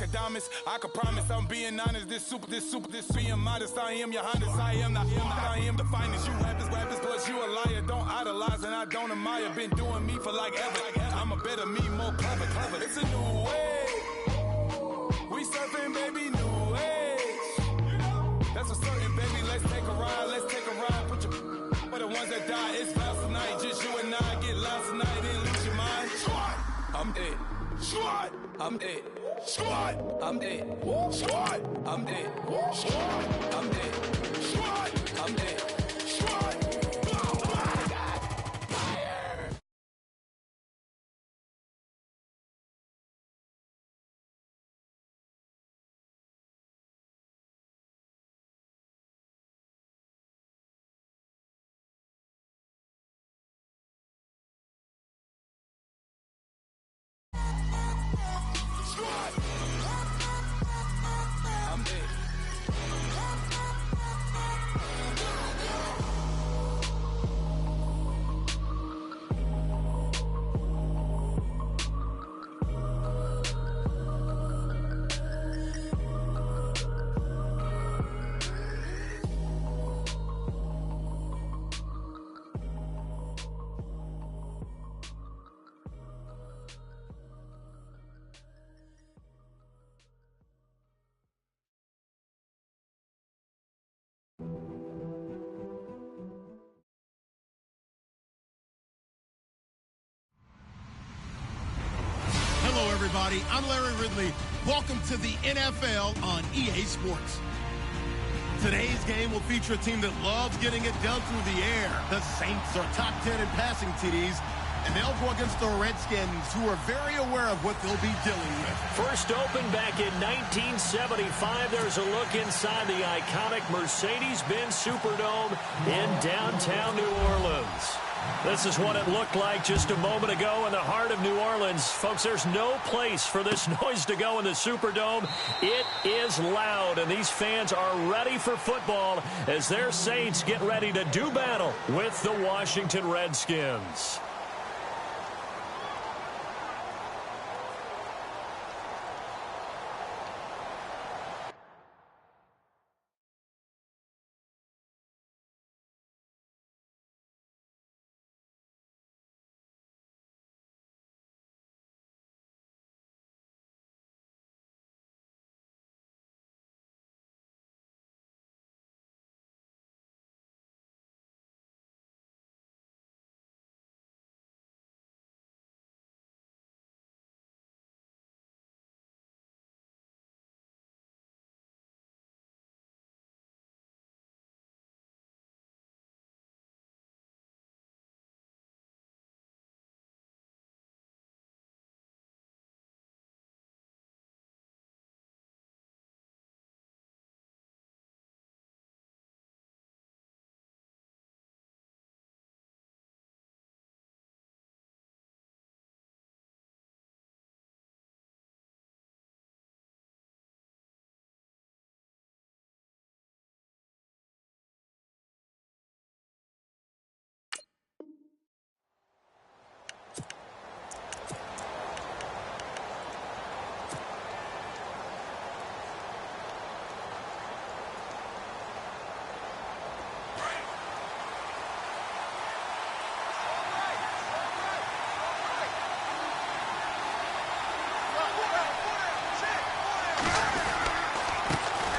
like diamonds. I can promise I'm being honest. This being modest. I am your highness. I am the finest. You rappers, plus you a liar. Don't idolize and I don't admire. Been doing me for like ever. I'm a better me, more clever. It's a new way. We surfing, baby, new age. That's a certain, baby. Let's take a ride. Put your for the ones that die. It's vows tonight. Just you and I get lost tonight. Then lose your mind. I'm dead. I'm dead. I'm dead. I'm dead. I'm dead. I'm dead. Hello, everybody. I'm Larry Ridley. Welcome to the NFL on EA Sports. Today's game will feature a team that loves getting it done through the air. The Saints are top 10 in passing TDs, and they'll go against the Redskins, who are very aware of what they'll be dealing with. First opened back in 1975. There's a look inside the iconic Mercedes-Benz Superdome in downtown New Orleans. This is what it looked like just a moment ago in the heart of New Orleans. Folks, there's no place for this noise to go in the Superdome. It is loud, and these fans are ready for football as their Saints get ready to do battle with the Washington Redskins.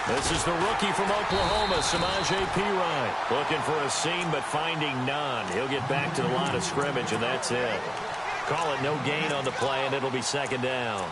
This is the rookie from Oklahoma, Samaje Perine. Looking for a seam, but finding none. He'll get back to the line of scrimmage, and that's it. Call it no gain on the play, and it'll be second down.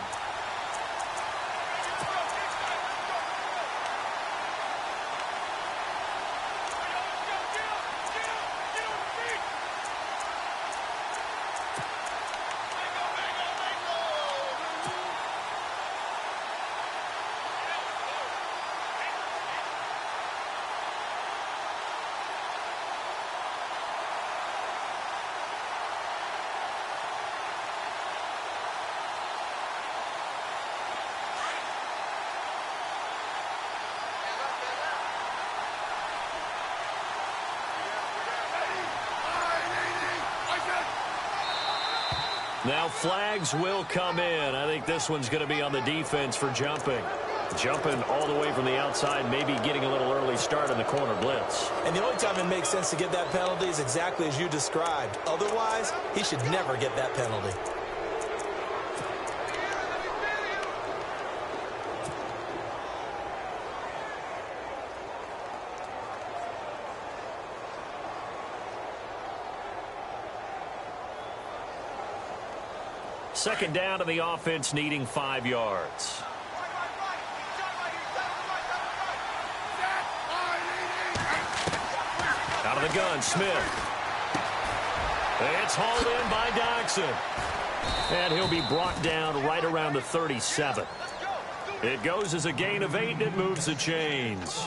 Now flags will come in. I think this one's going to be on the defense for jumping. Jumping all the way from the outside, maybe getting a little early start in the corner blitz. And the only time it makes sense to get that penalty is exactly as you described. Otherwise, he should never get that penalty. Second down to the offense, needing 5 yards. Out of the gun, Smith. It's hauled in by Doxson. And he'll be brought down right around the 37. It goes as a gain of 8, and it moves the chains.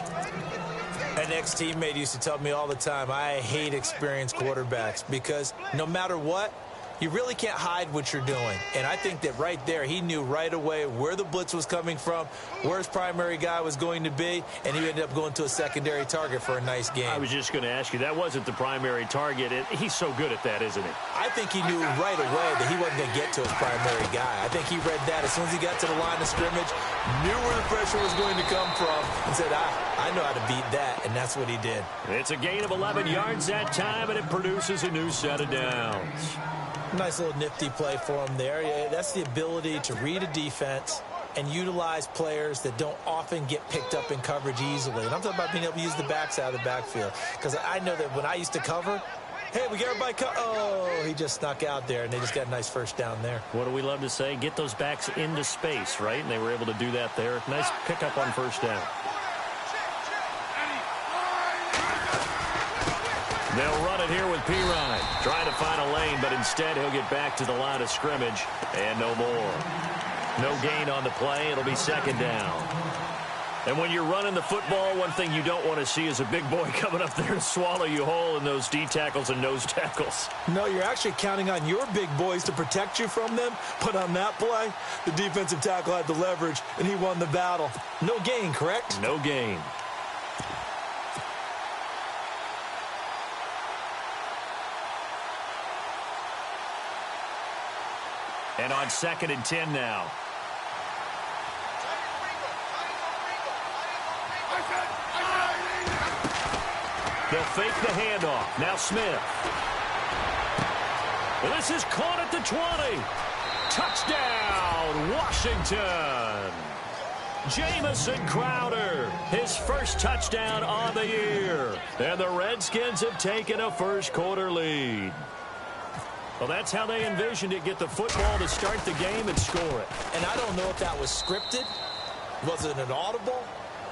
An ex-teammate used to tell me all the time, I hate experienced quarterbacks because no matter what, you really can't hide what you're doing. And I think that right there, he knew right away where the blitz was coming from, where his primary guy was going to be, and he ended up going to a secondary target for a nice game. I was just going to ask you, that wasn't the primary target. He's so good at that, isn't he? I think he knew right away that he wasn't going to get to his primary guy. I think he read that as soon as he got to the line of scrimmage, knew where the pressure was going to come from, and said, I know how to beat that, and that's what he did. It's a gain of 11 yards that time, and it produces a new set of downs. Nice little nifty play for him there. Yeah, that's the ability to read a defense and utilize players that don't often get picked up in coverage easily. And I'm talking about being able to use the backs out of the backfield. Because I know that when I used to cover, hey, we got everybody oh, he just snuck out there, and they just got a nice first down there. What do we love to say? Get those backs into space, right? And they were able to do that there. Nice pickup on first down. They'll run it here with Pirine. Trying to find a lane, but instead he'll get back to the line of scrimmage. And no more. No gain on the play. It'll be second down. And when you're running the football, one thing you don't want to see is a big boy coming up there to swallow you whole in those D tackles and nose tackles. No, you're actually counting on your big boys to protect you from them. But on that play, the defensive tackle had the leverage, and he won the battle. No gain, correct? No gain. And on 2nd and 10 now. They'll fake the handoff. Now Smith. Well, this is caught at the 20. Touchdown, Washington. Jamison Crowder, his first touchdown on the year. And the Redskins have taken a first quarter lead. Well, that's how they envisioned it. Get the football to start the game and score it. And I don't know if that was scripted. Was it an audible?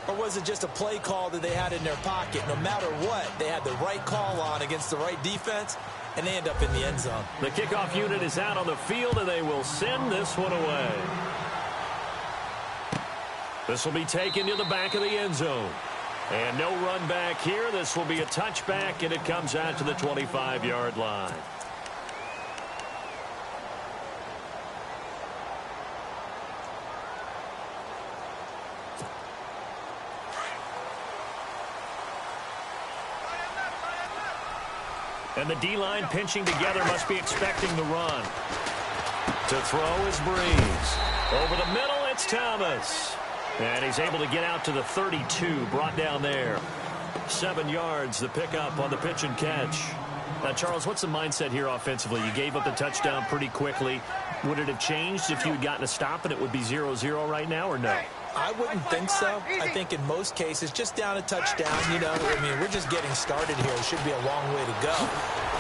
Or was it just a play call that they had in their pocket? No matter what, they had the right call on against the right defense, and they end up in the end zone. The kickoff unit is out on the field, and they will send this one away. This will be taken to the back of the end zone. And no run back here. This will be a touchback, and it comes out to the 25-yard line. And the D-line pinching together must be expecting the run. To throw is Breeze. Over the middle, it's Thomas. And he's able to get out to the 32, brought down there. 7 yards, the pickup on the pitch and catch. Now, Charles, what's the mindset here offensively? You gave up the touchdown pretty quickly. Would it have changed if you had gotten a stop and it would be 0-0 right now, or no? I wouldn't think so. I think in most cases, just down a touchdown, you know, I mean, we're just getting started here. It should be a long way to go.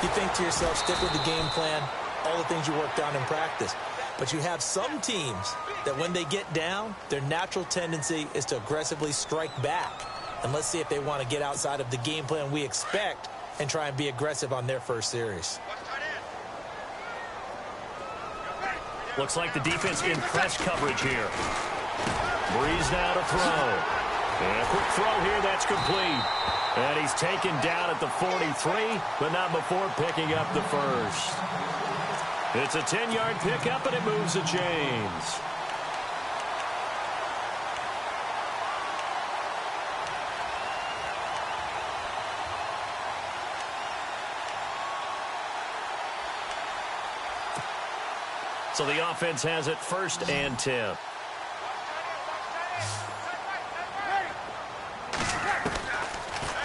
You think to yourself, stick with the game plan, all the things you worked on in practice. But you have some teams that when they get down, their natural tendency is to aggressively strike back. And let's see if they want to get outside of the game plan we expect and try and be aggressive on their first series. Looks like the defense in press coverage here. Breeze now to throw. And a quick throw here, that's complete. And he's taken down at the 43, but not before picking up the first. It's a 10-yard pickup, and it moves the chains. So the offense has it 1st and 10.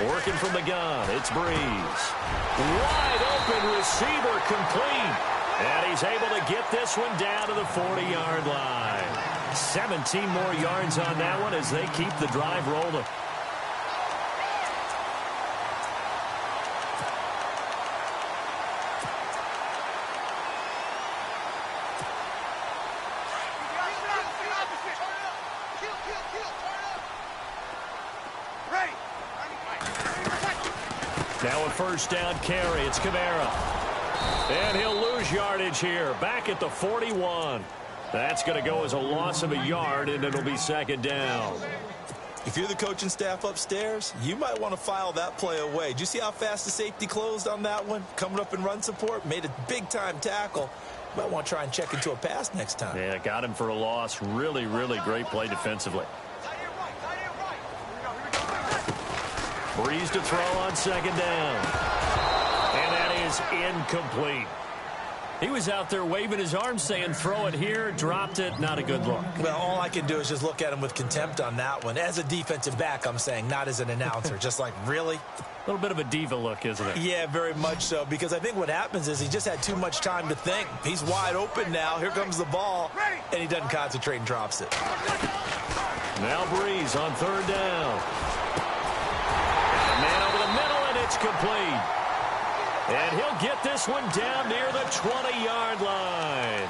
Working from the gun, it's Breeze. Wide open receiver, complete. And he's able to get this one down to the 40-yard line. 17 more yards on that one as they keep the drive rolling. Now a 1st down carry. It's Kamara. And he'll lose yardage here. Back at the 41. That's going to go as a loss of a yard, and it'll be 2nd down. If you're the coaching staff upstairs, you might want to file that play away. Did you see how fast the safety closed on that one? Coming up in run support, made a big-time tackle. Might want to try and check into a pass next time. Yeah, got him for a loss. Really, really great play defensively. Breeze to throw on 2nd down. And that is incomplete. He was out there waving his arms saying, throw it here, dropped it, not a good look. Well, all I can do is just look at him with contempt on that one. As a defensive back, I'm saying, not as an announcer. Just like, really? A little bit of a diva look, isn't it? Yeah, very much so, because I think what happens is he just had too much time to think. He's wide open now. Here comes the ball, and he doesn't concentrate and drops it. Now Breeze on 3rd down. Man over the middle, and it's complete. And he'll get this one down near the 20-yard line.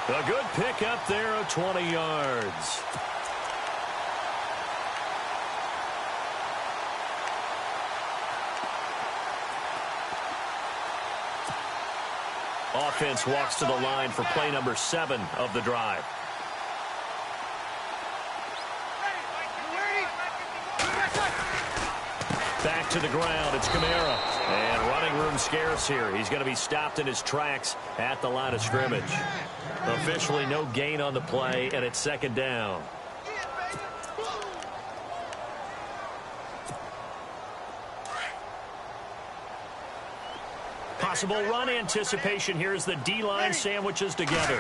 A good pickup there of 20 yards. Offense walks to the line for play number 7 of the drive. Back to the ground, it's Kamara. And running room scarce here. He's going to be stopped in his tracks at the line of scrimmage. Officially no gain on the play, and it's 2nd down. Possible run anticipation here as the D-line sandwiches together.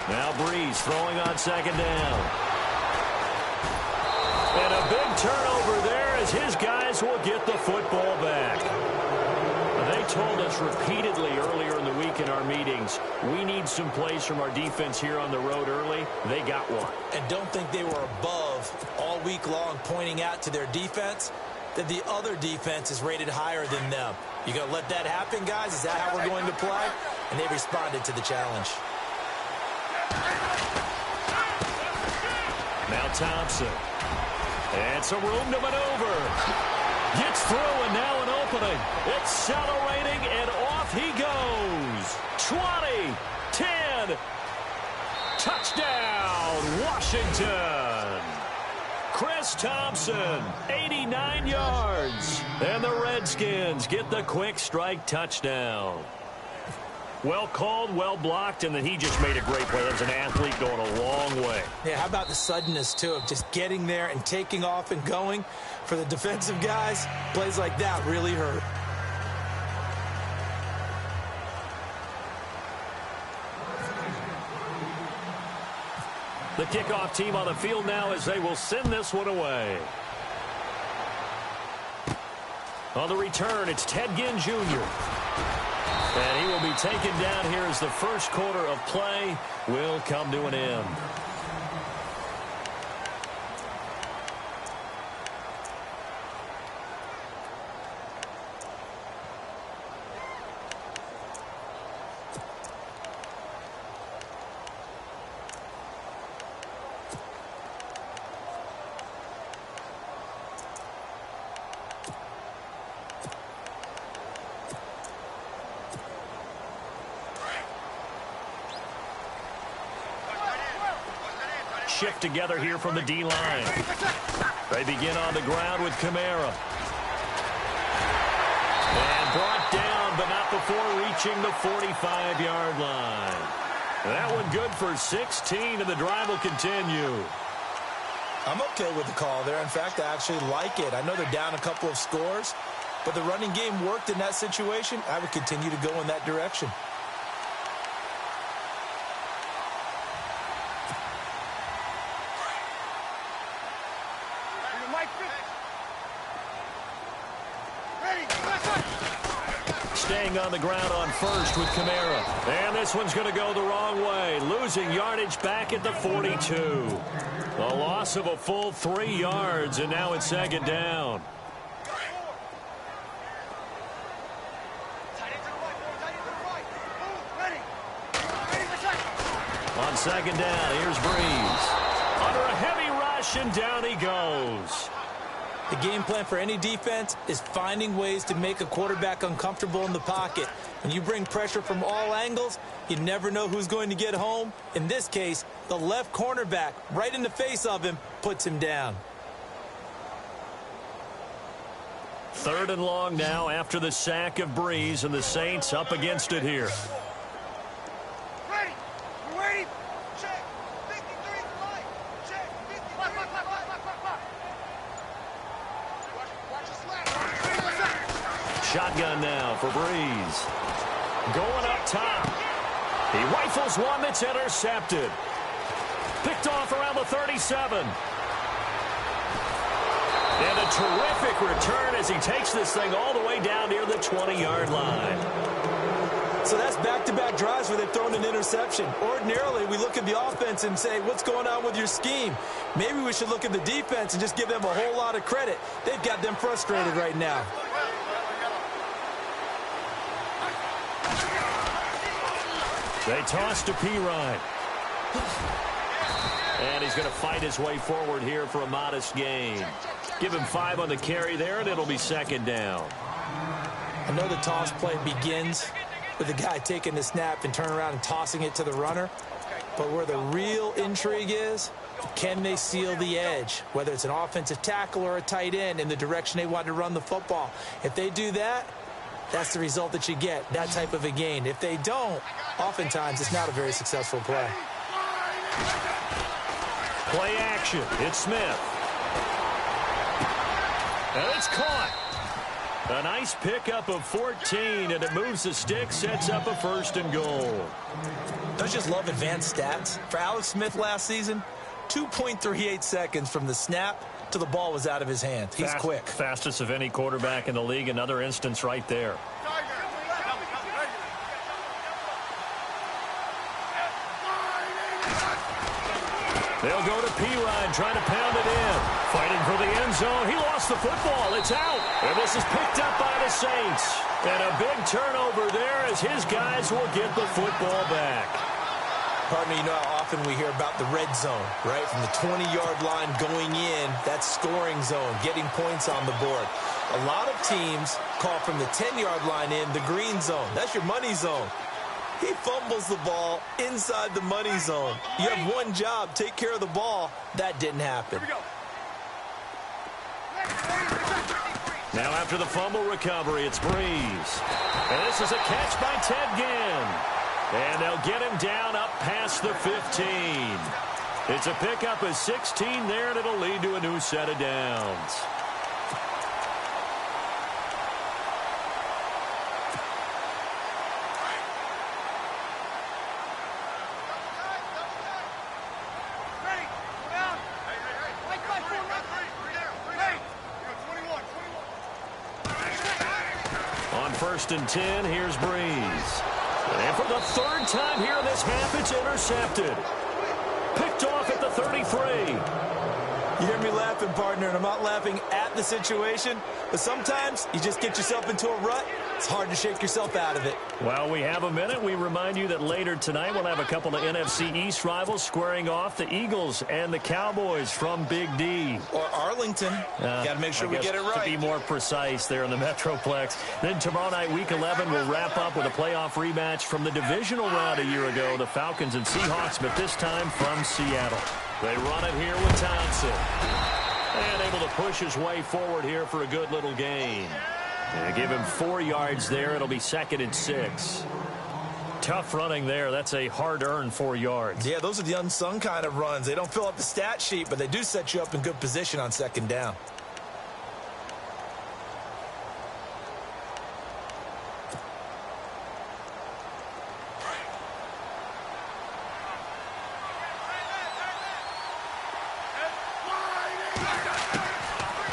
Now Breeze throwing on 2nd down. And a big turnover there as his guys will get the football back. They told us repeatedly earlier in the week in our meetings, we need some plays from our defense here on the road early. They got one. And don't think they were above all week long pointing out to their defense that the other defense is rated higher than them. You going to let that happen, guys? Is that how we're going to play? And they responded to the challenge. Now Thompson. And some room to maneuver. Gets through, and now an opening. Accelerating, and off he goes. 20, 10. Touchdown, Washington. Chris Thompson, 89 yards. And the Redskins get the quick strike touchdown. Well called, well blocked, and then he just made a great play. That was an athlete going a long way. Yeah, how about the suddenness, too, of just getting there and taking off and going? For the defensive guys, plays like that really hurt. The kickoff team on the field now as they will send this one away. On the return, it's Ted Ginn Jr. And he will be taken down here as the first quarter of play will come to an end. Shift together here from the D-line. They begin on the ground with Kamara. And brought down, but not before reaching the 45-yard line. That one good for 16, and the drive will continue. I'm okay with the call there. In fact, I actually like it. I know they're down a couple of scores, but the running game worked in that situation. I would continue to go in that direction. staying on the ground on first with Kamara. And this one's going to go the wrong way, losing yardage back at the 42. A loss of a full 3 yards, and now it's second down. On second down, here's Breeze. Under a heavy rush, and down he goes. The game plan for any defense is finding ways to make a quarterback uncomfortable in the pocket. When you bring pressure from all angles, you never know who's going to get home. In this case, the left cornerback, right in the face of him, puts him down. 3rd and long now after the sack of Breeze, and the Saints up against it here. Ready. We're ready. Check. 53 right. Check. 53 Watch us left. Shotgun now for Breeze. Going up top. He rifles one that's intercepted. Picked off around the 37. And a terrific return as he takes this thing all the way down near the 20-yard line. So that's back-to-back drives where they've thrown an interception. Ordinarily, we look at the offense and say, what's going on with your scheme? Maybe we should look at the defense and just give them a whole lot of credit. They've got them frustrated right now. They toss to Pirine. And he's going to fight his way forward here for a modest gain. Give him 5 on the carry there, and it'll be second down. I know the toss play begins with the guy taking the snap and turning around and tossing it to the runner. But where the real intrigue is, can they seal the edge, whether it's an offensive tackle or a tight end, in the direction they want to run the football? If they do that, that's the result that you get, that type of a gain. If they don't, oftentimes it's not a very successful play. Play action. It's Smith. And it's caught. A nice pickup of 14, and it moves the stick, sets up a 1st and goal. Don't you just love advanced stats? For Alex Smith last season, 2.38 seconds from the snap to the ball was out of his hand. He's quick. Fastest of any quarterback in the league. Another instance right there. They'll go to Pirine, trying to pound it in. Fighting for the end zone. He lost the football. It's out. And this is picked up by the Saints. And a big turnover there as his guys will get the football back. Partner, you know how often we hear about the red zone, right? From the 20-yard line going in, that's scoring zone, getting points on the board. A lot of teams call from the 10-yard line in the green zone. That's your money zone. He fumbles the ball inside the money zone. You have one job, take care of the ball. That didn't happen. Now after the fumble recovery, it's Breeze. And this is a catch by Ted Ginn. And they'll get him down up past the 15. It's a pickup of 16 there, and it'll lead to a new set of downs. On 1st and 10, here's Breeze. And for the 3rd time here in this half, it's intercepted. Picked off at the 33. You hear me laughing, partner, and I'm not laughing at the situation, but sometimes you just get yourself into a rut. It's hard to shake yourself out of it. Well, we have a minute. We remind you that later tonight we'll have a couple of NFC East rivals squaring off, the Eagles and the Cowboys from Big D. Or Arlington. Got to make sure we get it right. To be more precise there in the Metroplex. Then tomorrow night, Week 11, we'll wrap up with a playoff rematch from the divisional round a year ago, the Falcons and Seahawks, but this time from Seattle. They run it here with Townsend. And able to push his way forward here for a good little gain. And give him 4 yards there. It'll be 2nd and 6. Tough running there. That's a hard-earned 4 yards. Yeah, those are the unsung kind of runs. They don't fill up the stat sheet, but they do set you up in good position on 2nd down.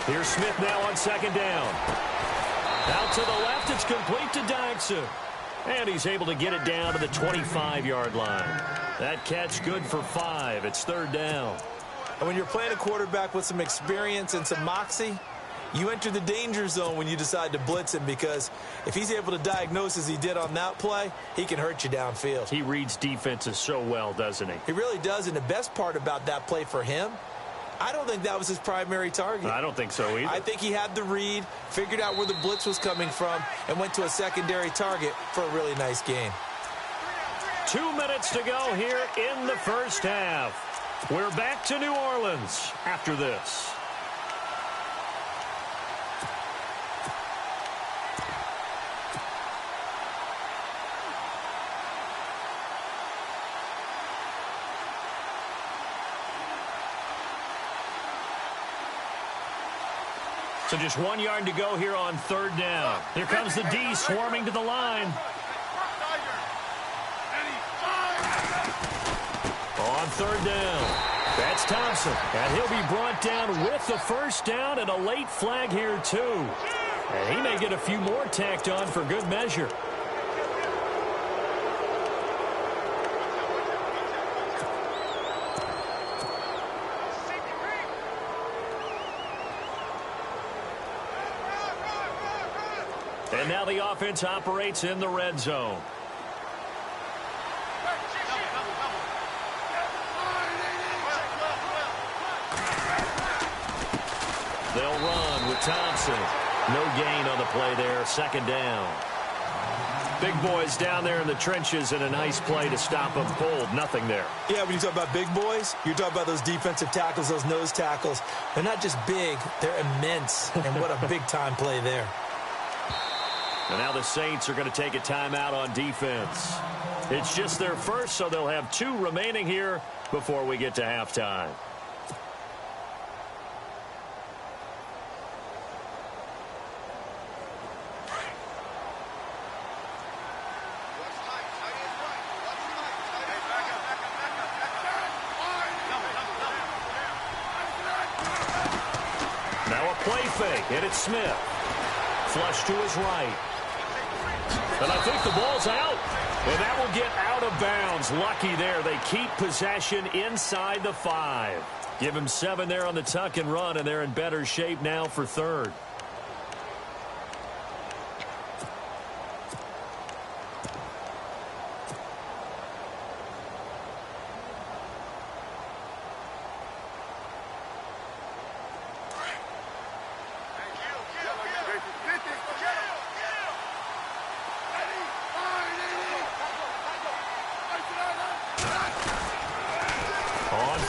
Here's Smith now on 2nd down. Out to the left, it's complete to Dyson. And he's able to get it down to the 25-yard line. That catch good for 5. It's third down. And when you're playing a quarterback with some experience and some moxie, you enter the danger zone when you decide to blitz him, because if he's able to diagnose as he did on that play, he can hurt you downfield. He reads defenses so well, doesn't he? He really does, and the best part about that play for him, I don't think that was his primary target. I don't think so either. I think he had the read, figured out where the blitz was coming from, and went to a secondary target for a really nice gain. 2 minutes to go here in the first half. We're back to New Orleans after this. So just 1 yard to go here on third down. Here comes the D swarming to the line. On third down, that's Thompson. And he'll be brought down with the first down and a late flag here too. And he may get a few more tacked on for good measure. And now the offense operates in the red zone. They'll run with Thompson. No gain on the play there. Second down. Big boys down there in the trenches, and a nice play to stop them cold. Nothing there. Yeah, when you talk about big boys, you're talking about those defensive tackles, those nose tackles. They're not just big, they're immense. And what a big-time play there. And now the Saints are going to take a timeout on defense. It's just their first, so they'll have 2 remaining here before we get to halftime. Now a play fake, and it's Smith. Flush to his right. And I think the ball's out. And that will get out of bounds. Lucky there. They keep possession inside the 5. Give him 7 there on the tuck and run, and they're in better shape now for third.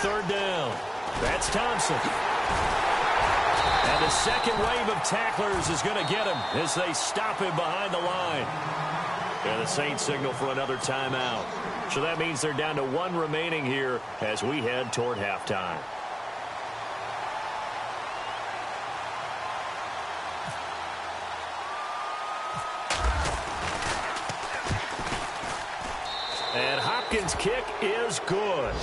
Third down. That's Thompson. And the second wave of tacklers is going to get him as they stop him behind the line. And the Saints signal for another timeout. So that means they're down to 1 remaining here as we head toward halftime. And Hopkins' kick is good.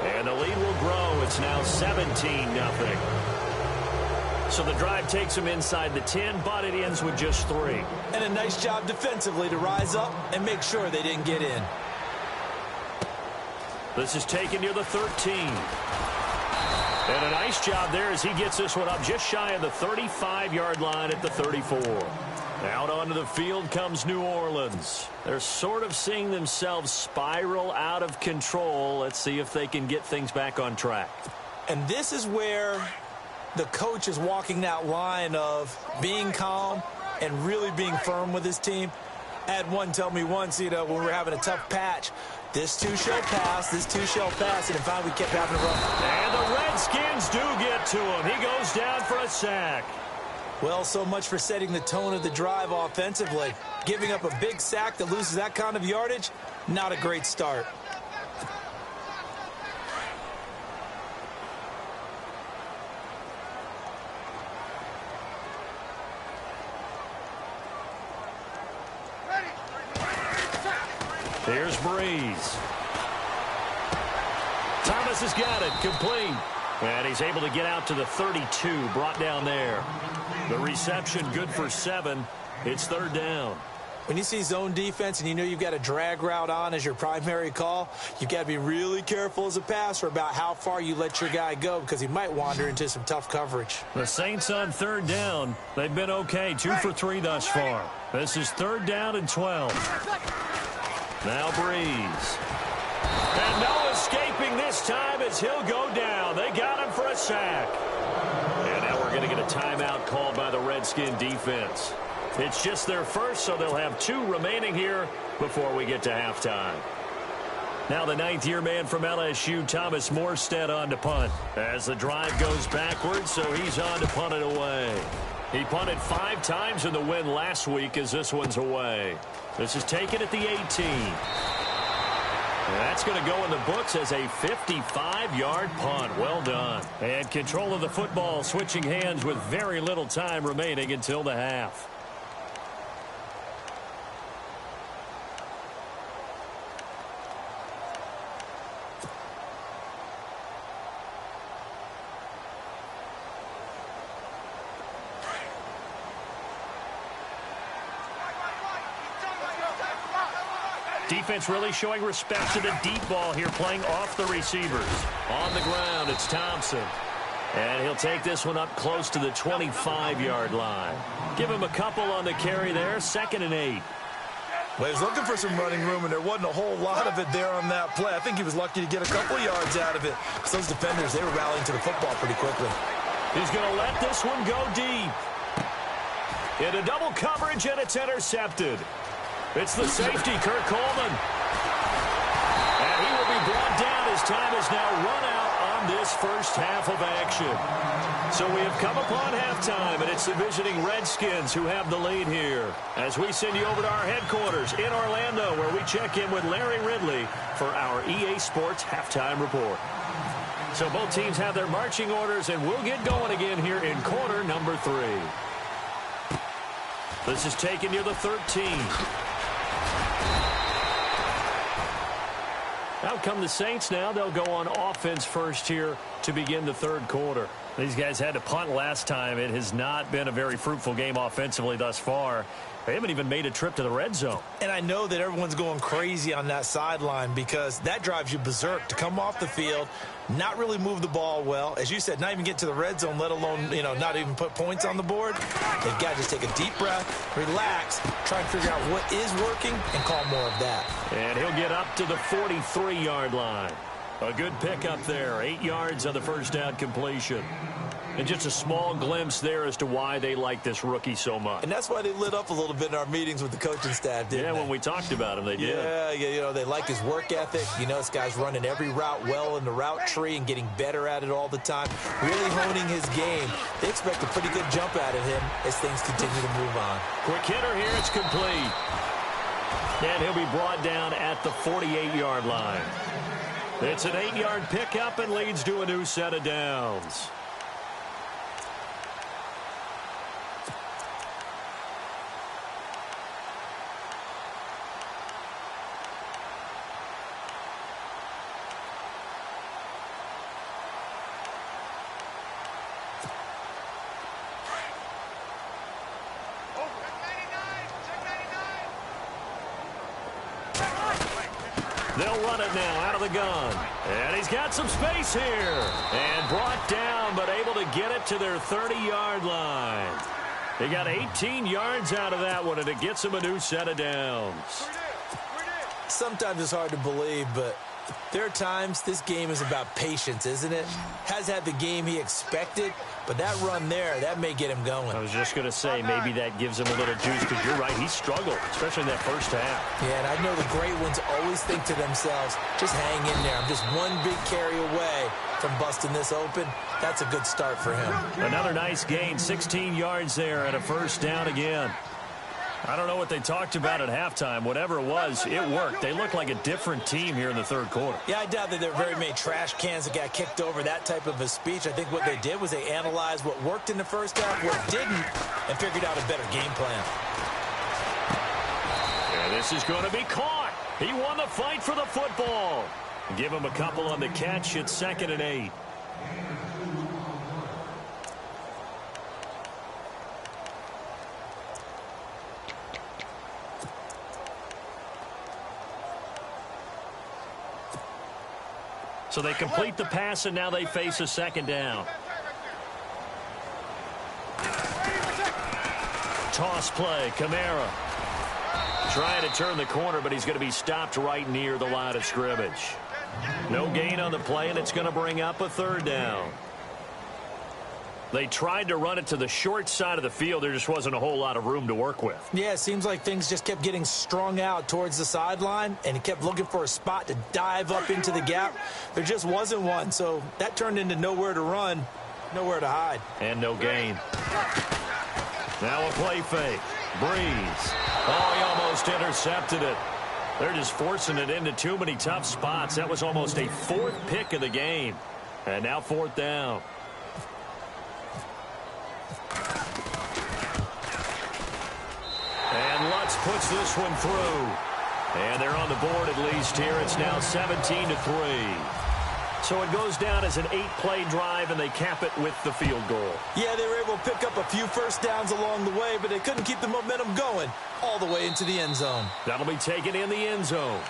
And the lead will grow. It's now 17-0. So the drive takes them inside the 10, but it ends with just 3. And a nice job defensively to rise up and make sure they didn't get in. This is taken near the 13. And a nice job there as he gets this one up just shy of the 35-yard line at the 34. Out onto the field comes New Orleans. They're sort of seeing themselves spiral out of control. Let's see if they can get things back on track. And this is where the coach is walking that line of being calm and really being firm with his team. I had one tell me once, when we were having a tough patch, this too shall pass, this too shall pass, and finally we kept having to run. And the Redskins do get to him. He goes down for a sack. Well, so much for setting the tone of the drive offensively. Giving up a big sack that loses that kind of yardage, not a great start. Here's Breeze. Thomas has got it, complete. And he's able to get out to the 32, brought down there. The reception good for 7, It's third down. When you see zone defense and you know you've got a drag route on as your primary call, you've got to be really careful as a passer about how far you let your guy go because he might wander into some tough coverage. The Saints on third down. They've been okay, 2 for 3 thus far. This is third down and 12. Now Breeze. And no escaping this time as he'll go down. They got him for a sack. And now we're going to get a timeout called by the Redskin defense. It's just their first, so they'll have 2 remaining here before we get to halftime. Now the 9th-year man from LSU, Thomas Morstead, on to punt. As the drive goes backwards, so he's on to punt it away. He punted 5 times in the win last week as this one's away. This is taken at the 18. That's going to go in the books as a 55-yard punt. Well done. And control of the football switching hands with very little time remaining until the half. Defense really showing respect to the deep ball here, playing off the receivers. On the ground, it's Thompson. And he'll take this one up close to the 25-yard line. Give him a couple on the carry there, 2nd and 8. Well, he was looking for some running room, and there wasn't a whole lot of it there on that play. I think he was lucky to get a couple of yards out of it. So those defenders, they were rallying to the football pretty quickly. He's going to let this one go deep. Into double coverage, and it's intercepted. It's the safety, Kurt Coleman. And he will be brought down as time is now run out on this first half of action. So we have come upon halftime, and it's the visiting Redskins who have the lead here. As we send you over to our headquarters in Orlando, where we check in with Larry Ridley for our EA Sports Halftime Report. So both teams have their marching orders, and we'll get going again here in quarter number 3. This is taken near the 13. Out come the Saints now. They'll go on offense first here to begin the third quarter. These guys had to punt last time. It has not been a very fruitful game offensively thus far. They haven't even made a trip to the red zone. And I know that everyone's going crazy on that sideline because that drives you berserk to come off the field, not really move the ball well. As you said, not even get to the red zone, let alone, not even put points on the board. They've got to just take a deep breath, relax, try and figure out what is working, and call more of that. And he'll get up to the 43-yard line. A good pickup there, 8 yards on the first down completion. And just a small glimpse there as to why they like this rookie so much. And that's why they lit up a little bit in our meetings with the coaching staff, didn't they? Yeah, when we talked about him, they did. Yeah, they like his work ethic. This guy's running every route well in the route tree and getting better at it all the time, really honing his game. They expect a pretty good jump out of him as things continue to move on. Quick hitter here, it's complete. And he'll be brought down at the 48-yard line. It's an 8-yard pickup and leads to a new set of downs. They'll run it now out of the gun. And he's got some space here. And brought down, but able to get it to their 30-yard line. They got 18 yards out of that one, and it gets them a new set of downs. Sometimes it's hard to believe, but there are times this game is about patience, isn't it? Has had the game he expected, but that run there, that may get him going. I was just going to say, maybe that gives him a little juice, because you're right, he struggled, especially in that first half. Yeah, and I know the great ones always think to themselves, just hang in there. I'm just one big carry away from busting this open. That's a good start for him. Another nice gain, 16 yards there, and a first down again. I don't know what they talked about at halftime. Whatever it was, it worked. They look like a different team here in the third quarter. Yeah, I doubt that there are very many trash cans that got kicked over, that type of a speech. I think what they did was they analyzed what worked in the first half, what didn't, and figured out a better game plan. And this is going to be caught. He won the fight for the football. Give him a couple on the catch. It's 2nd and 8. So they complete the pass, and now they face a second down. Toss play, Kamara. Trying to turn the corner, but he's going to be stopped right near the line of scrimmage. No gain on the play, and it's going to bring up a third down. They tried to run it to the short side of the field. There just wasn't a whole lot of room to work with. Yeah, it seems like things just kept getting strung out towards the sideline, and he kept looking for a spot to dive up into the gap. There just wasn't one, so that turned into nowhere to run, nowhere to hide. And no gain. Now a play fake. Breeze. Oh, he almost intercepted it. They're just forcing it into too many tough spots. That was almost a fourth pick of the game. And now fourth down. And Lutz puts this one through. And they're on the board at least here. It's now 17-3. So it goes down as an 8-play drive, and they cap it with the field goal. Yeah, they were able to pick up a few first downs along the way, but they couldn't keep the momentum going all the way into the end zone. That'll be taken in the end zone.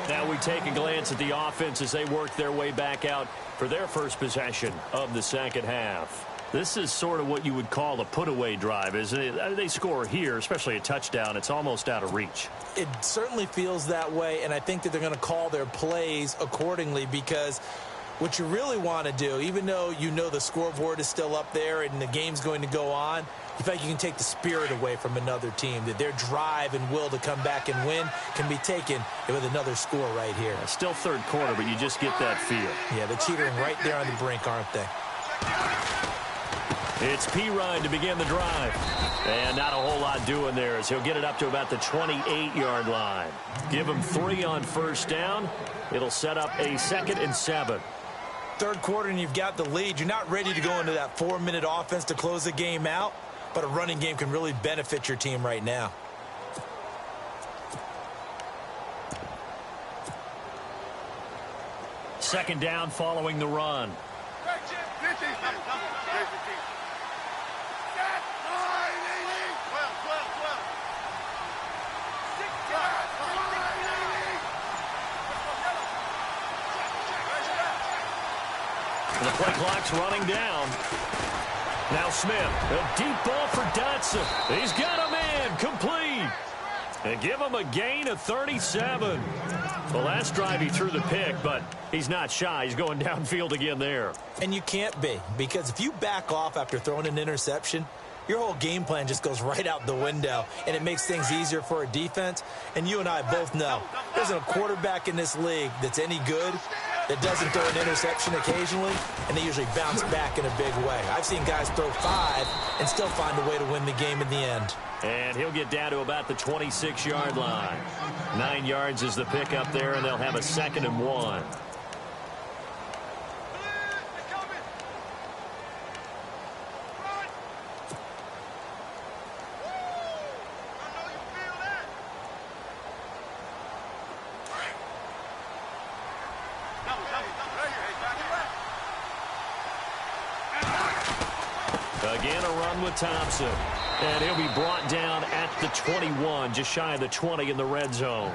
Now we take a glance at the offense as they work their way back out for their first possession of the second half. This is sort of what you would call a put-away drive, isn't it? They score here, especially a touchdown. It's almost out of reach. It certainly feels that way, and I think that they're going to call their plays accordingly, because what you really want to do, even though you know the scoreboard is still up there and the game's going to go on, you feel like you can take the spirit away from another team, that their drive and will to come back and win can be taken with another score right here. Still third quarter, but you just get that feel. Yeah, they're teetering right there on the brink, aren't they? It's P-Ryan to begin the drive. And not a whole lot doing there as he'll get it up to about the 28-yard line. Give him 3 on first down. It'll set up a 2nd and 7. Third quarter and you've got the lead. You're not ready to go into that 4-minute offense to close the game out, but a running game can really benefit your team right now. Second down following the run. The play clock's running down. Now Smith, a deep ball for Dotson. He's got a man, complete. And give him a gain of 37. The last drive he threw the pick, but he's not shy. He's going downfield again there. And you can't be, because if you back off after throwing an interception, your whole game plan just goes right out the window, and it makes things easier for a defense. And you and I both know there's a quarterback in this league that's any good that doesn't throw an interception occasionally, and they usually bounce back in a big way. I've seen guys throw 5 and still find a way to win the game in the end. And he'll get down to about the 26-yard line. 9 yards is the pick up there, and they'll have a 2nd and 1. Again, a run with Thompson. And he'll be brought down at the 21, just shy of the 20 in the red zone.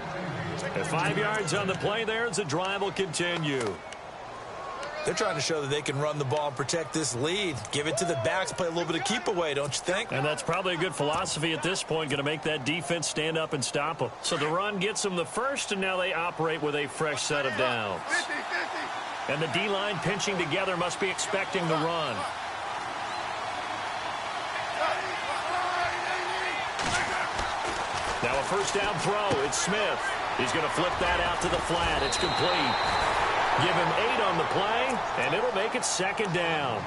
And 5 yards on the play there as the drive will continue. They're trying to show that they can run the ball and protect this lead. Give it to the backs, play a little bit of keep away, don't you think? And that's probably a good philosophy at this point, going to make that defense stand up and stop them. So the run gets them the first, and now they operate with a fresh set of downs. And the D-line pinching together must be expecting the run. Now a first down throw. It's Smith. He's going to flip that out to the flat. It's complete. Give him 8 on the play, and it'll make it 2nd down.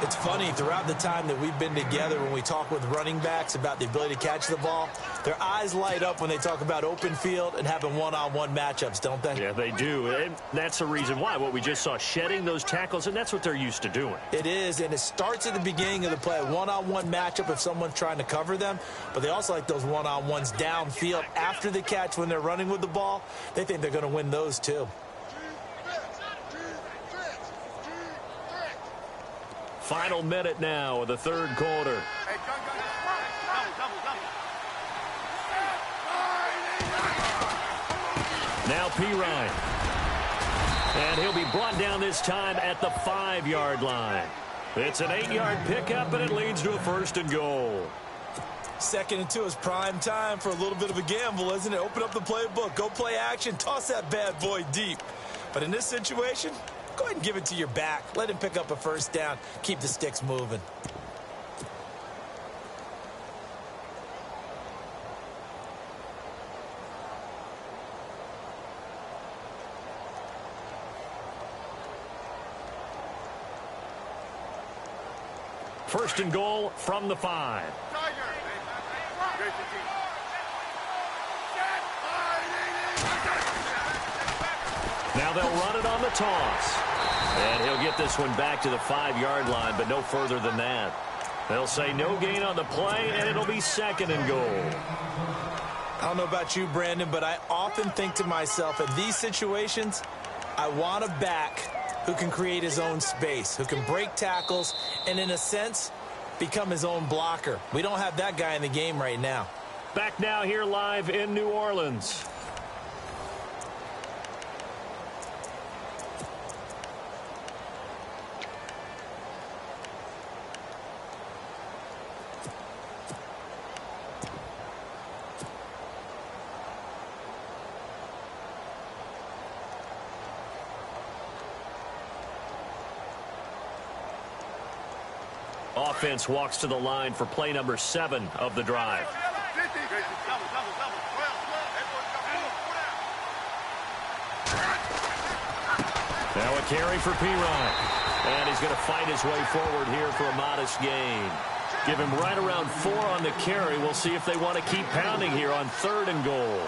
It's funny, throughout the time that we've been together, when we talk with running backs about the ability to catch the ball, their eyes light up when they talk about open field and having one-on-one matchups, don't they? Yeah, they do. And that's the reason why. What we just saw, shedding those tackles, and that's what they're used to doing. It is, and it starts at the beginning of the play, a one-on-one matchup if someone's trying to cover them, but they also like those one-on-ones downfield after the catch when they're running with the ball. They think they're going to win those too. Final minute now of the third quarter. Now P-Ryan. And he'll be brought down this time at the 5-yard line. It's an 8-yard pickup, and it leads to a 1st and goal. 2nd and 2 is prime time for a little bit of a gamble, isn't it? Open up the playbook, go play action, toss that bad boy deep. But in this situation, go ahead and give it to your back. Let him pick up a 1st down. Keep the sticks moving. First and goal from the 5. Now they'll run it on the toss. And he'll get this one back to the 5-yard line, but no further than that. They'll say no gain on the play, and it'll be 2nd and goal. I don't know about you, Brandon, but I often think to myself, in these situations, I want a back who can create his own space, who can break tackles, and in a sense, become his own blocker. We don't have that guy in the game right now. Back now here live in New Orleans. Offense walks to the line for play number 7 of the drive. Now a carry for Pirine. And he's going to fight his way forward here for a modest gain. Give him right around 4 on the carry. We'll see if they want to keep pounding here on 3rd and goal.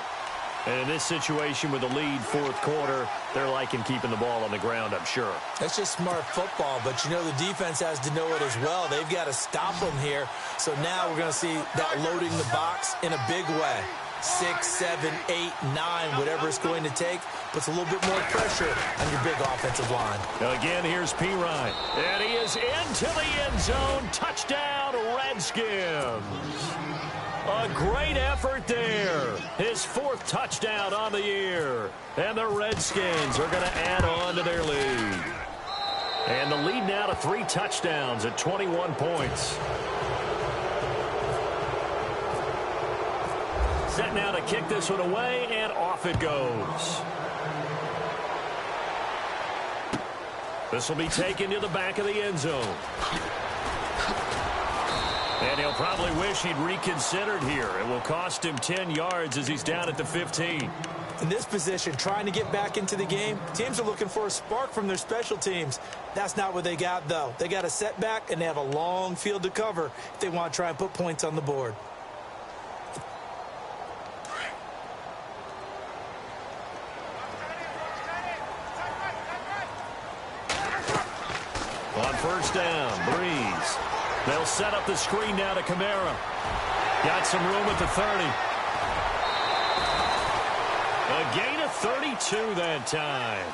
And in this situation with the lead 4th quarter, they're liking keeping the ball on the ground, I'm sure. That's just smart football, but you know the defense has to know it as well. They've got to stop them here. So now we're going to see that loading the box in a big way. 6, 7, 8, 9, whatever it's going to take, puts a little bit more pressure on your big offensive line. Again, here's Pirine. And he is into the end zone. Touchdown, Redskins. A great effort there. His 4th touchdown on the year. And the Redskins are going to add on to their lead. And the lead now to 3 touchdowns at 21 points. Set now to kick this one away, and off it goes. This will be taken to the back of the end zone. And he'll probably wish he'd reconsidered here. It will cost him 10 yards as he's down at the 15. In this position, trying to get back into the game, teams are looking for a spark from their special teams. That's not what they got, though. They got a setback, and they have a long field to cover if they want to try and put points on the board. On 1st down, Breeze. They'll set up the screen now to Kamara. Got some room at the 30. A gain of 32 that time.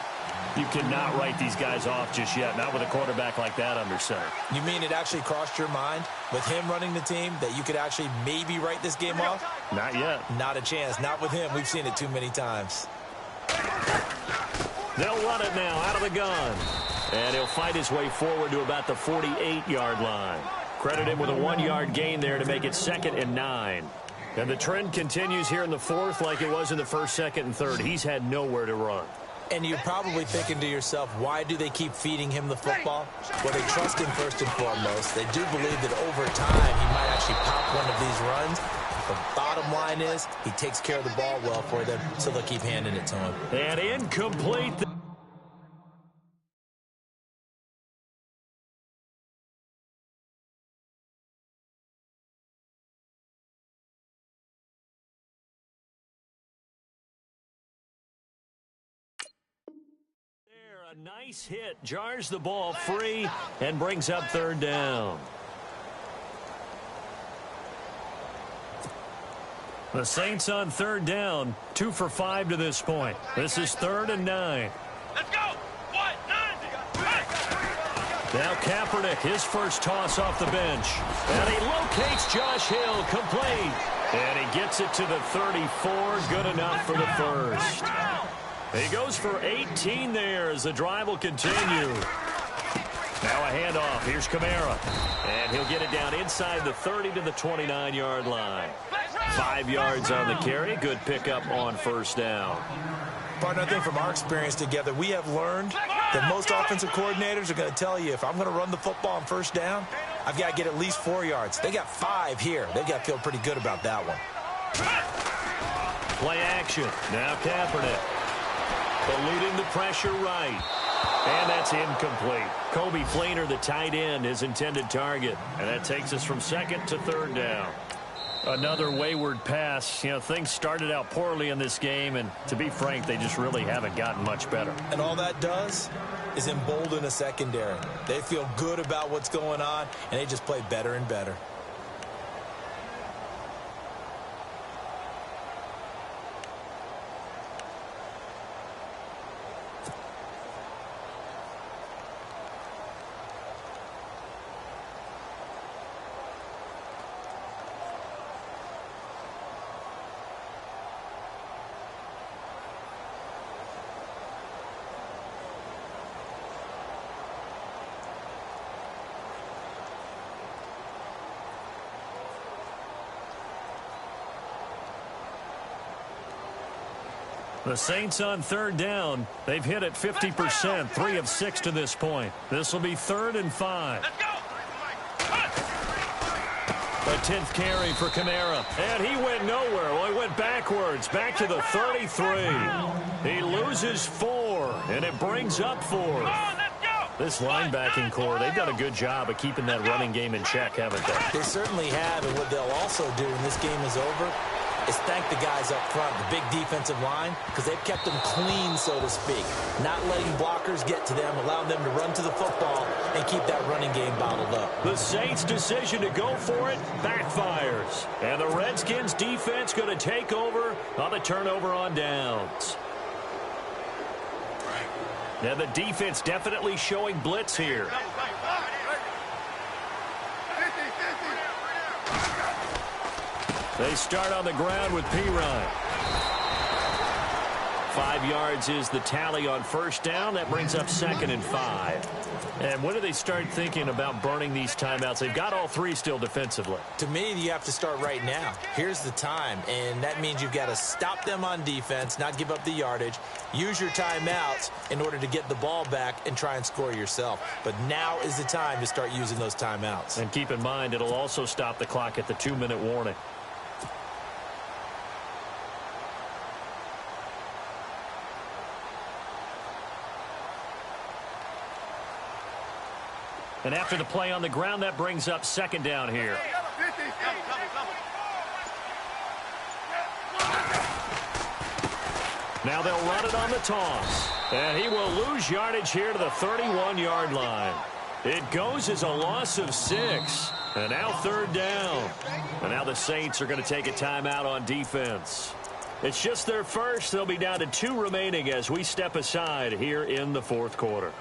You cannot write these guys off just yet, not with a quarterback like that under center. You mean it actually crossed your mind with him running the team that you could actually maybe write this game off? Not yet. Not a chance. Not with him. We've seen it too many times. They'll run it now out of the gun. And he'll fight his way forward to about the 48-yard line. Credit him with a 1-yard gain there to make it 2nd and 9. And the trend continues here in the 4th like it was in the 1st, 2nd, and 3rd. He's had nowhere to run. And you're probably thinking to yourself, why do they keep feeding him the football? Well, they trust him first and foremost. They do believe that over time he might actually pop one of these runs. The bottom line is he takes care of the ball well for them, so they'll keep handing it to him. And incomplete. A nice hit, jars the ball free, and brings up 3rd down. The Saints on 3rd down, 2 for 5 to this point. This is 3rd and 9. Let's go! 1, 9! Now Kaepernick, his first toss off the bench. And he locates Josh Hill, complete. And he gets it to the 34, good enough for the 1st. He goes for 18 there as the drive will continue. Now a handoff. Here's Kamara. And he'll get it down inside the 30 to the 29-yard line. 5 yards on the carry. Good pickup on first down. Partner, I think from our experience together, we have learned that most offensive coordinators are going to tell you, if I'm going to run the football on first down, I've got to get at least 4 yards. They got 5 here. They've got to feel pretty good about that one. Play action. Now Kaepernick. Eluding the pressure right. And that's incomplete. Kobe Fleener, the tight end, his intended target. And that takes us from second to third down. Another wayward pass. You know, things started out poorly in this game, and to be frank, they just really haven't gotten much better. And all that does is embolden a secondary. They feel good about what's going on, and they just play better and better. The Saints on third down. They've hit it 50%, 3 of 6 to this point. This will be 3rd and 5. Let's go. The 10th carry for Kamara. And he went nowhere. Well, he went backwards, back to the 33. He loses 4, and it brings up 4. This linebacking core, they've done a good job of keeping that running game in check, haven't they? They certainly have, and what they'll also do when this game is over is thank the guys up front, the big defensive line, because they've kept them clean, so to speak. Not letting blockers get to them, allowing them to run to the football and keep that running game bottled up. The Saints' decision to go for it backfires. And the Redskins' defense going to take over on the turnover on downs. Now the defense definitely showing blitz here. They start on the ground with Pirine. 5 yards is the tally on first down. That brings up 2nd and 5. And when do they start thinking about burning these timeouts? They've got all 3 still defensively. To me, you have to start right now. Here's the time, and that means you've got to stop them on defense, not give up the yardage, use your timeouts in order to get the ball back and try and score yourself. But now is the time to start using those timeouts. And keep in mind, it'll also stop the clock at the 2-minute warning. And after the play on the ground, that brings up 2nd down here. Now they'll run it on the toss. And he will lose yardage here to the 31-yard line. It goes as a loss of 6. And now 3rd down. And now the Saints are going to take a timeout on defense. It's just their first. They'll be down to 2 remaining as we step aside here in the 4th quarter.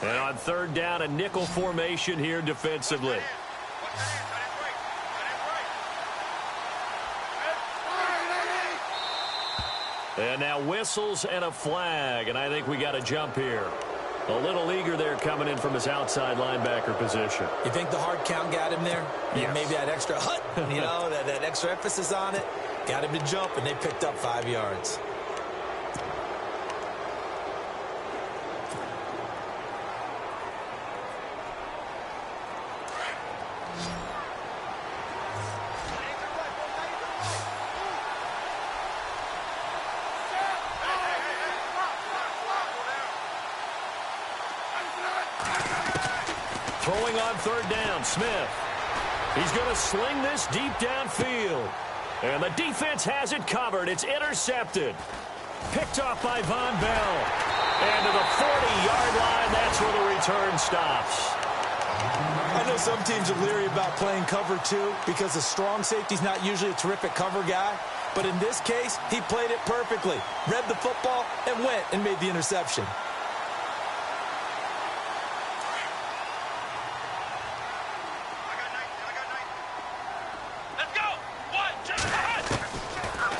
And on 3rd down, a nickel formation here defensively. And now whistles and a flag, and I think we got a jump here. A little eager there coming in from his outside linebacker position. You think the hard count got him there? Yes. Maybe that extra that extra emphasis on it got him to jump, and they picked up 5 yards. Throwing on 3rd down, Smith. He's going to sling this deep downfield. And the defense has it covered. It's intercepted. Picked off by Von Bell. And to the 40-yard line, that's where the return stops. I know some teams are leery about playing cover 2 because the strong safety's not usually a terrific cover guy. But in this case, he played it perfectly. Read the football and went and made the interception.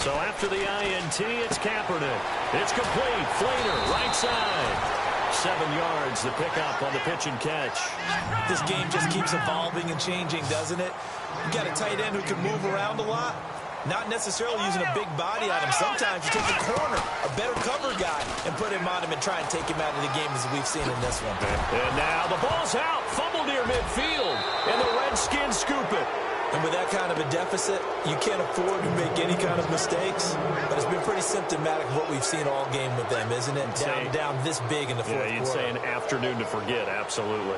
So after the INT, it's Kaepernick. It's complete. Flater, right side. 7 yards, the pickup on the pitch and catch. This game just keeps evolving and changing, doesn't it? You got a tight end who can move around a lot. Not necessarily using a big body on him. Sometimes you take a corner, a better cover guy, and put him on him and try and take him out of the game as we've seen in this one. And now the ball's out. Fumble near midfield. And the Redskins scoop it. And with that kind of a deficit, you can't afford to make any kind of mistakes. But it's been pretty symptomatic of what we've seen all game with them, isn't it? Down this big in the fourth quarter. Yeah, you'd say an afternoon to forget, absolutely.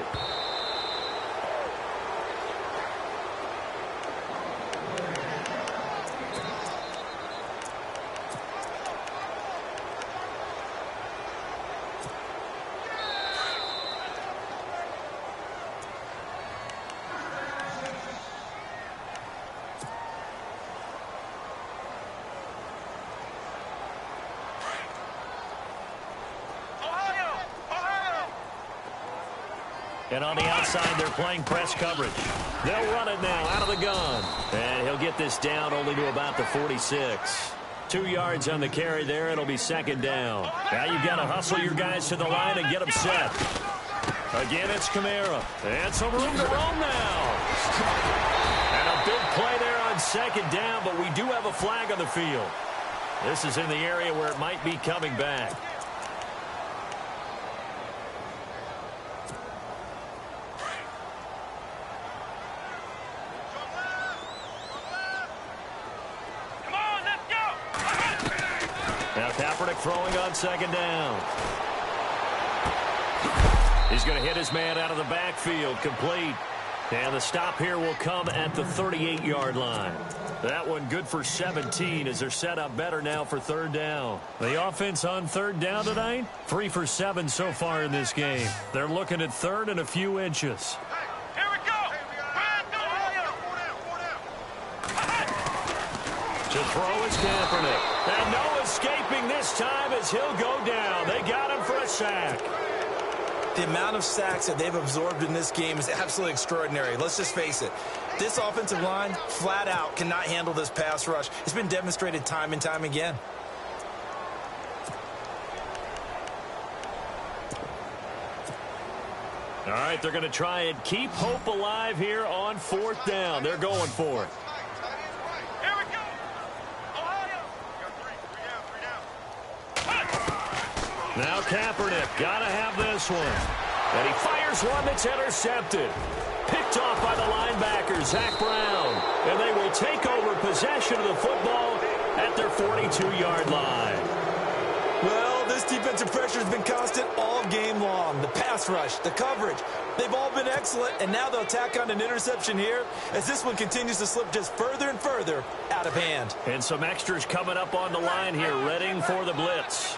And on the outside, they're playing press coverage. They'll run it now out of the gun. And he'll get this down only to about the 46. 2 yards on the carry there. It'll be second down. Now you've got to hustle your guys to the line and get them set. Again, it's Kamara. And some room to roam now. And a big play there on second down, but we do have a flag on the field. This is in the area where it might be coming back. Now Kaepernick throwing on second down. He's going to hit his man out of the backfield, complete. And the stop here will come at the 38-yard line. That one good for 17 as they're set up better now for third down. The offense on third down tonight, 3 for 7 so far in this game. They're looking at third and a few inches. Here we go. To throw is Kaepernick. And no escaping this time as he'll go down. They got him for a sack. The amount of sacks that they've absorbed in this game is absolutely extraordinary. Let's just face it. This offensive line, flat out, cannot handle this pass rush. It's been demonstrated time and time again. All right, they're going to try and keep hope alive here on fourth down. They're going for it. Here we go. Ohio. Now Kaepernick, got to have this one. And he fires one that's intercepted. Picked off by the linebacker, Zach Brown. And they will take over possession of the football at their 42-yard line. Well, this defensive pressure has been constant all game long. The pass rush, the coverage, they've all been excellent. And now they'll tack on an interception here as this one continues to slip just further and further out of hand. And some extras coming up on the line here, readying for the blitz.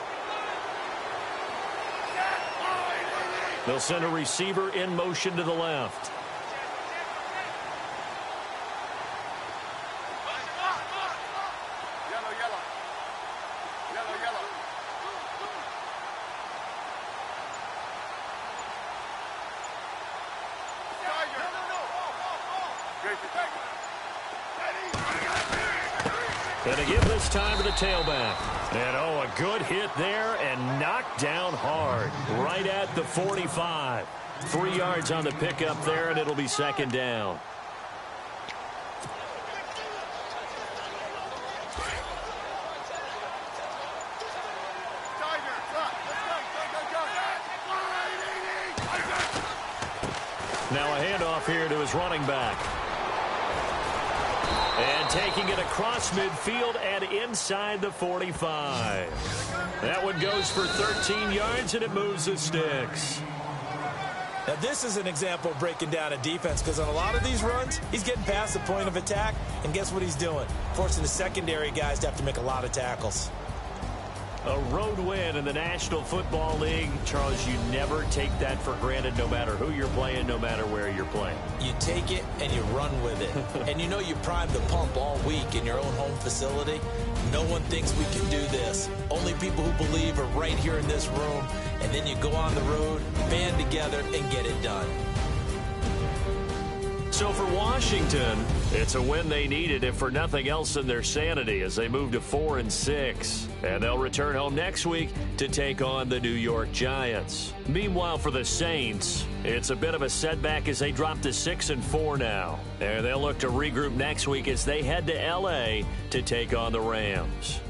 They'll send a receiver in motion to the left. And to give this time to the tailback. And, oh, a good hit there and knocked down hard right at the 45. 3 yards on the pickup there, and it'll be second down. Now a handoff here to his running back. And taking it across midfield and inside the 45. That one goes for 13 yards, and it moves the sticks. Now, this is an example of breaking down a defense because on a lot of these runs, he's getting past the point of attack, and guess what he's doing? Forcing the secondary guys to have to make a lot of tackles. A road win in the National Football League. Charles, you never take that for granted no matter who you're playing, no matter where you're playing. You take it and you run with it. And you know you primed the pump all week in your own home facility. No one thinks we can do this. Only people who believe are right here in this room. And then you go on the road, band together, and get it done. So for Washington, it's a win they needed, if for nothing else in their sanity, as they move to 4-6. And they'll return home next week to take on the New York Giants. Meanwhile, for the Saints, it's a bit of a setback as they drop to 6-4 now. And they'll look to regroup next week as they head to L.A. to take on the Rams.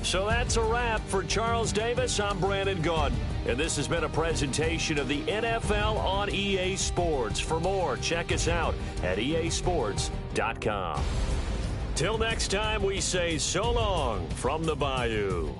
So that's a wrap. For Charles Davis, I'm Brandon Gaudin. And this has been a presentation of the NFL on EA Sports. For more, check us out at easports.com. Till next time, we say so long from the Bayou.